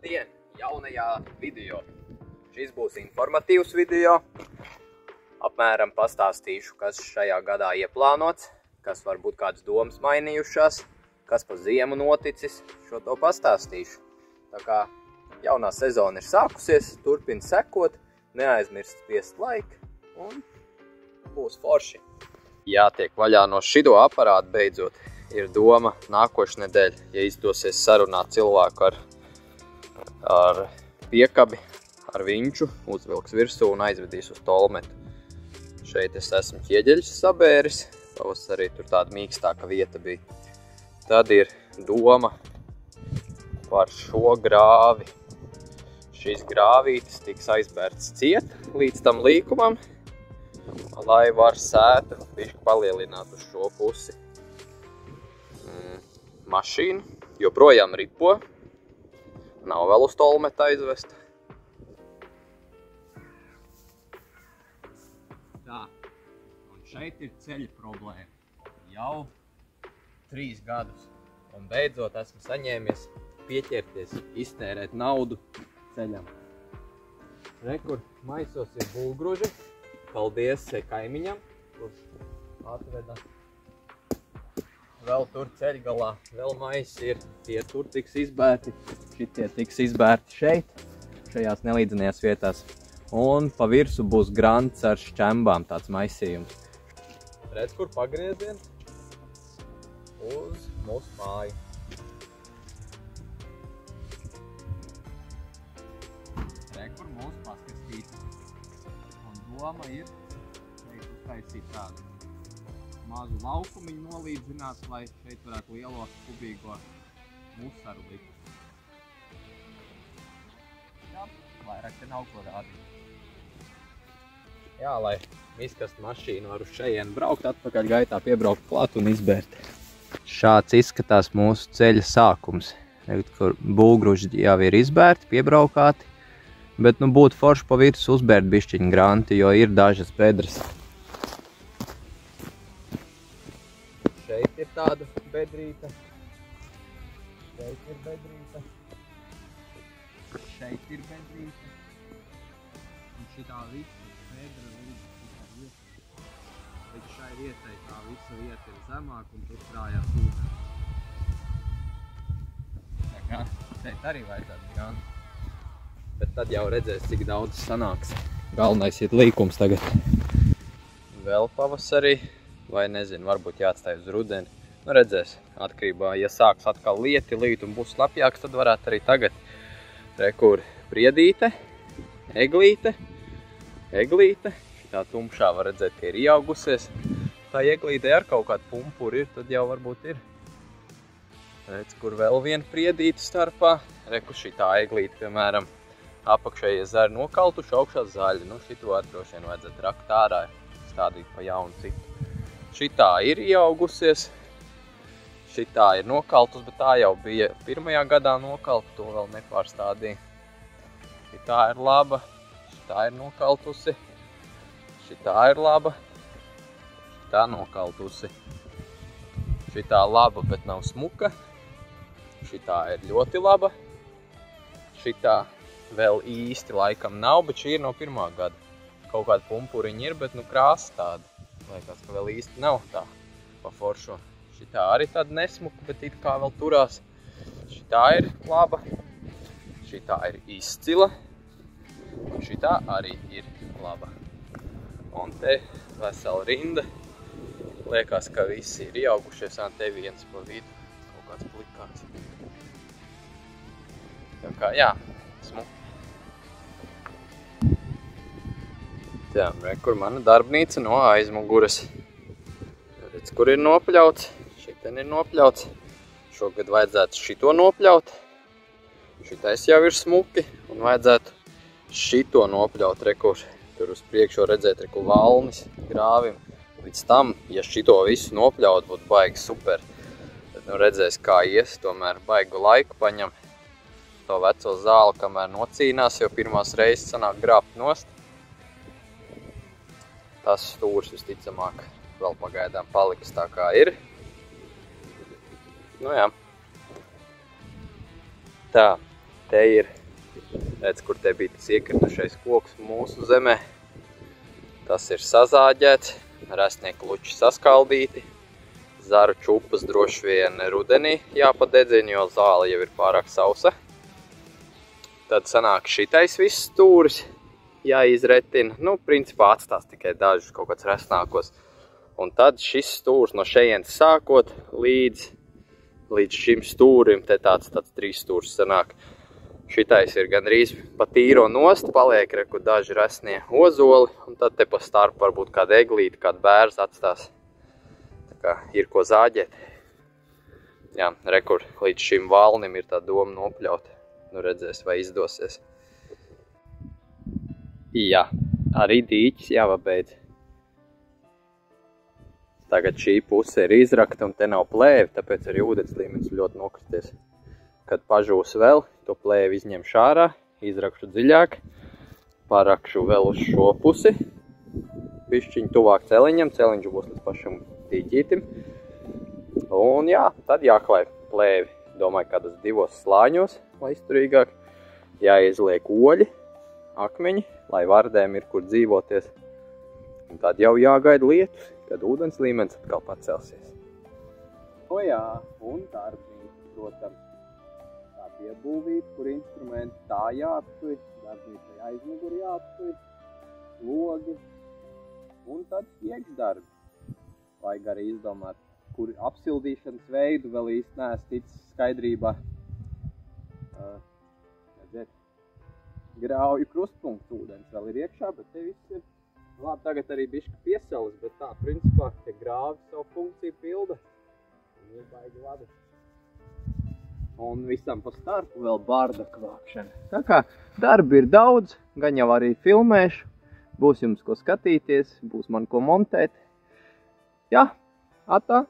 Labdien! Jaunajā video. Šis būs informatīvs video. Apmēram pastāstīšu, kas šajā gadā ieplānots, kas varbūt kādas domas mainījušās, kas pa ziemu noticis, šo to pastāstīšu. Tā kā jaunā sezona ir sākusies, turpina sekot, neaizmirst spiest laiku un būs forši. Jātiek vaļā no šito aparātu beidzot. Ir doma nākošu nedēļu, ja izdosies sarunāt cilvēku ar piekabi, ar vinču, uzvilks virsū un aizvedīs uz Tolmetu. Šeit es esmu ķieģeļus sabēris, pavasarī tur tāda mīkstāka vieta bija. Tad ir doma par šo grāvi. Šīs grāvītes tiks aizbērts ciet līdz tam līkumam, lai var sētu bišķi palielināt uz šo pusi. Mašīna joprojām ripo, nav vēl uz Tolmetu aizvest. Tā, un šeit ir ceļa problēma. Jau 3 gadus. Un beidzot esmu saņēmies pieķerties, iztērēt naudu ceļam. Rekur, maisos ir bulgruži. Paldies kaimiņam, kurš atveda. Vēl tur ceļgalā, vēl maisi ir, tie tur tiks izbērti, šitie tiks izbērti šeit, šajās nelīdzenajās vietās. Un pa virsu būs grants ar šķembām, tāds maisījums. Redz, kur pagrieziens uz mūsu māju. Redz, kur mūsu paskastīt. Un doma ir šeit uztaisīt tādu mazu laukumiņu nolīdzināt, lai šeit varētu lielo kubīgo musaru likt. Jā, vairāk te nav ko rādīt. Jā, lai izkast mašīnu var uz šejienu braukt, atpakaļ gaitā piebraukt klāt un izbērt. Šāds izskatās mūsu ceļa sākums. Kur bulgruži jau ir izbērti, piebraukāti, bet nu būtu forši pa virsu uzbērt bišķiņu granti, jo ir dažas bedres. Šeit ir tāda bedrīta, šeit ir bedrīta, šeit ir bedrīta, un šitā visa bedra līdz šai vietai, tā visa vieta ir zemāk un tur krājās ūdens. Tā kā šeit arī vajadzētu gan, bet tad jau redzēs, cik daudz sanāks. Galvenais ir līkums tagad. Vēl pavasarī. Vai nezinu, varbūt jāatstāj uz rudeni. Nu redzēs, atkarībā, ja sāks atkal līt un būs slapjāks, tad varētu arī tagad. Rekur priedīte, eglīte. Šitā tumšā var redzēt, ka ir ieaugusies. Tā eglīte ar kaut kādu pumpuri ir, tad jau varbūt ir. Redz, kur vēl viena priedīte starpā. Reku šitā eglīte, piemēram, apakšējie zari nokaltuši, augšā zaļi. Nu šito droši vien vajadzētu rakt ārā, stādīt pa jaunu citu. Šitā ir ieaugusies, šitā ir nokaltus, bet tā jau bija pirmajā gadā nokalta, to vēl nepārstādīja. Šitā ir laba, šitā ir nokaltusi, šitā ir laba, šitā nokaltusi. Šitā laba, bet nav smuka, šitā ir ļoti laba, šitā vēl īsti laikam nav, bet šī ir no pirmā gada. Kaut kāda pumpuriņa ir, bet nu krāsa tāda. Liekas, ka vēl īsti nav tā pa foršo. Šitā arī tāda nesmuka, bet it kā vēl turās. Šitā ir laba, šitā ir izcila, un šitā arī ir laba. Un te vesela rinda. Liekas, ka visi ir ieaugušies, un te viens pa vidu kaut kāds plikāts. Tā kā, jā, smuka. Jā, kur mana darbnīca no aizmuguras. Redz, kur ir nopļauts. Šitien ir nopļauts. Šogad vajadzētu šito nopļaut. Šitais jau ir smuki. Un vajadzētu šito nopļaut. Rekur, tur uz priekšu redzēt, rekur valnis grāvim. Līdz tam, ja šito visu nopļaut, būtu baigi super. Tad nu redzēs, kā ies. Tomēr baigu laiku paņem to veco zāli, kamēr nocīnās, jo pirmās reizes sanāk grābt nost. Tas stūrs visticamāk vēl pagaidām paliks tā kā ir. Nu jā. Tā, Te ir, redz, kur te bija tas iekritušais koks mūsu zemē. Tas ir sazāģēts, resnie kluči saskaldīti. Zaru čupas droši vien rudenī jāpadedzina, jo zāle jau ir pārāk sausa. Tad sanāk šitais viss stūris jāizretina. Nu, principā atstās tikai dažus kaut kāds resnākos. Un tad šis stūrs no šejienes sākot līdz šim stūrim, te tāds 3 stūrs sanāk. Šitais ir gandrīz pa tīro nost, paliek reku daži resnie ozoli, un tad te pa starp varbūt kāda eglīte, kāda bērns atstās. Tā kā ir ko zāģēt. Jā, rekur līdz šim valnim ir tā doma nopļaut. Nu redzēs, vai izdosies. Jā, arī dīķis jāpabeidz. Tagad šī puse ir izrakta un te nav plēvi, tāpēc arī ūdens līmenis ļoti nokristies. Kad pažūs vēl, to plēvi izņemšu ārā, izrakšu dziļāk, parakšu vēl uz šo pusi. Bišķiņ tuvāk celiņam, celiņš būs līdz pašam dīķītim. Un jā, tad jāklāj plēvi, domāju, kādas 2 slāņos, lai izturīgāk. Jāizliek oļi, akmeņi, lai vardēm ir kur dzīvoties. Un tad jau jāgaida lietus, kad ūdens līmenis atkal pacelsies. O jā, un darbnīca, protams. Tā piebūvīt, kur instrumenti tā jāapsuj, darbnīcai aizmugur jāapsuj, logi, un tad iekšdarbi. Vajag arī izdomāt, kur apsildīšanas veidu vēl īsti neesmu ticis skaidrībā. Grauju krustpunkts ūdens vēl ir iekšā, bet te viss ir. Labi, tagad arī bišķi piesalas, bet tā, principā, te grāvi savu funkciju pilda. Un ir baigi labi. Un visam pa starpu vēl bardaka vākšana. Tā kā darbi ir daudz, gan jau arī filmēšu. Būs jums ko skatīties, būs man ko montēt. Jā, atā!